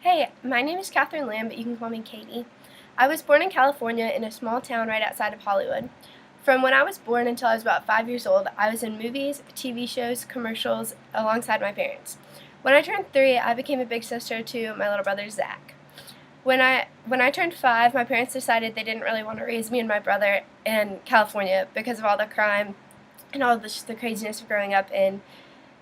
Hey, my name is Katherine Lamb, but you can call me Katie. I was born in California in a small town right outside of Hollywood. From when I was born until I was about 5 years old, I was in movies, TV shows, commercials alongside my parents. When I turned 3, I became a big sister to my little brother Zach. When I turned 5, my parents decided they didn't really want to raise me and my brother in California because of all the crime and all the craziness of growing up in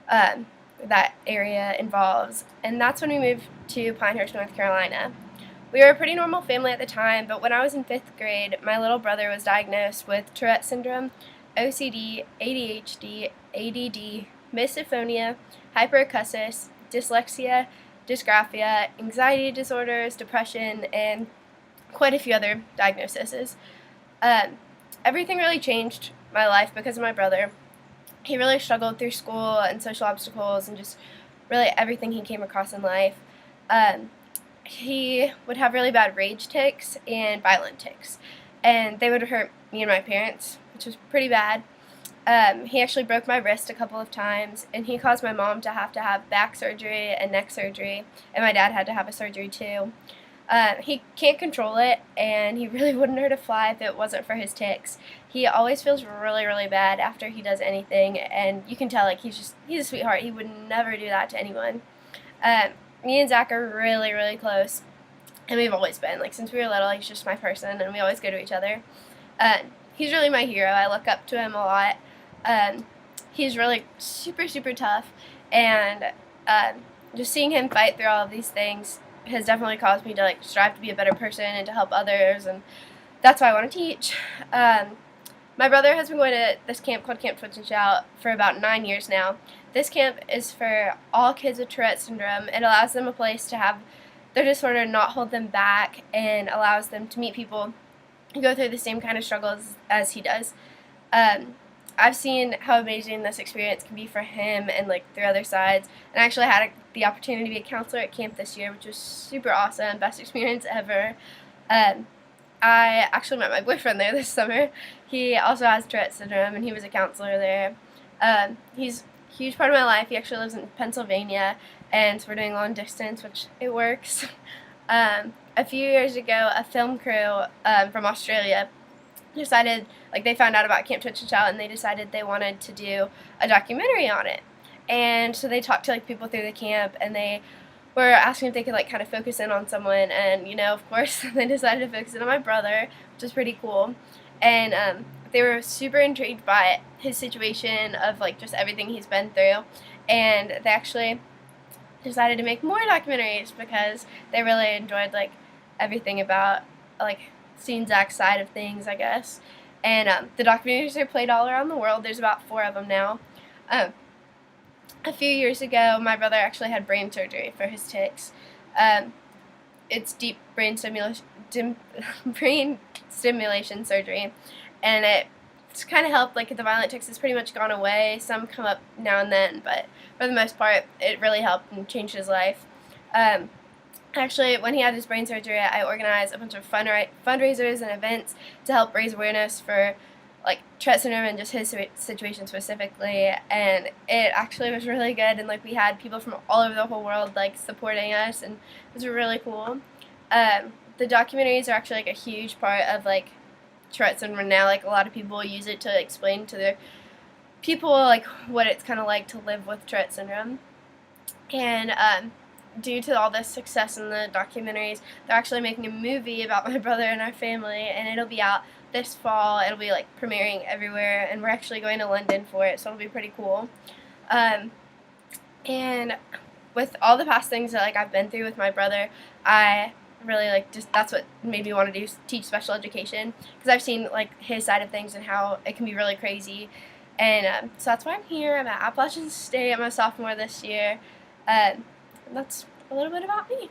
um, that area involves. And that's when we moved to Pinehurst, North Carolina. We were a pretty normal family at the time, but when I was in 5th grade, my little brother was diagnosed with Tourette syndrome, OCD, ADHD, ADD, misophonia, hyperacusis, dyslexia, dysgraphia, anxiety disorders, depression, and quite a few other diagnoses. Um, Everything really changed my life because of my brother. He really struggled through school and social obstacles and just really everything he came across in life. Um, he would have really bad rage tics and violent tics, and they would hurt me and my parents, which was pretty bad. He actually broke my wrist a couple of times, and he caused my mom to have back surgery and neck surgery, and my dad had to have a surgery too. He can't control it, and he really wouldn't hurt a fly if it wasn't for his tics. He always feels really, really bad after he does anything, and you can tell like he's a sweetheart. He would never do that to anyone. Um, Me and Zach are really, really close, and we've always been like since we were little. He's just my person, and we always go to each other. He's really my hero. I look up to him a lot. Um, he's really super, super tough, and just seeing him fight through all of these things has definitely caused me to like strive to be a better person and to help others, and that's why I want to teach. My brother has been going to this camp called Camp Twitch and Shout for about 9 years now. This camp is for all kids with Tourette syndrome. It allows them a place to have their disorder not hold them back and allows them to meet people who go through the same kind of struggles as he does. Um, I've seen how amazing this experience can be for him and like through other sides. And I actually had the opportunity to be a counselor at camp this year, which was super awesome, best experience ever. Um, I actually met my boyfriend there this summer. He also has Tourette syndrome, and he was a counselor there. He's a huge part of my life. He actually lives in Pennsylvania, and so we're doing long distance, which it works. A few years ago, a film crew from Australia decided, like, they found out about Camp Twitch and Shout, and they decided they wanted to do a documentary on it. And so they talked to like people through the camp, and they were asking if they could like kind of focus in on someone, and of course they decided to focus in on my brother, which is pretty cool. And they were super intrigued by his situation of like just everything he's been through, and they actually decided to make more documentaries because they really enjoyed like everything about like seeing Zach's side of things, I guess. And the documentaries are played all around the world. There's about 4 of them now. Um, a few years ago, my brother actually had brain surgery for his tics. Um, it's deep brain stimulation surgery, and it's kind of helped. Like the violent tics has pretty much gone away. Some come up now and then, but for the most part, it really helped and changed his life. Actually, when he had his brain surgery, I organized a bunch of fundraisers and events to help raise awareness for like Tourette syndrome and just his situation specifically, and it actually was really good. And like we had people from all over the whole world like supporting us, and it was really cool. The documentaries are actually like a huge part of like Tourette syndrome now. Like a lot of people use it to explain to their people like what it's kind of like to live with Tourette syndrome, and due to all this success in the documentaries, they're actually making a movie about my brother and our family, and it'll be out this fall. It'll be like premiering everywhere, and we're actually going to London for it, so it'll be pretty cool. And with all the past things that like I've been through with my brother, I really like just that's what made me want to teach special education, because I've seen like his side of things and how it can be really crazy. And so that's why I'm here. I'm at Appalachian State. I'm a sophomore this year. And that's a little bit about me.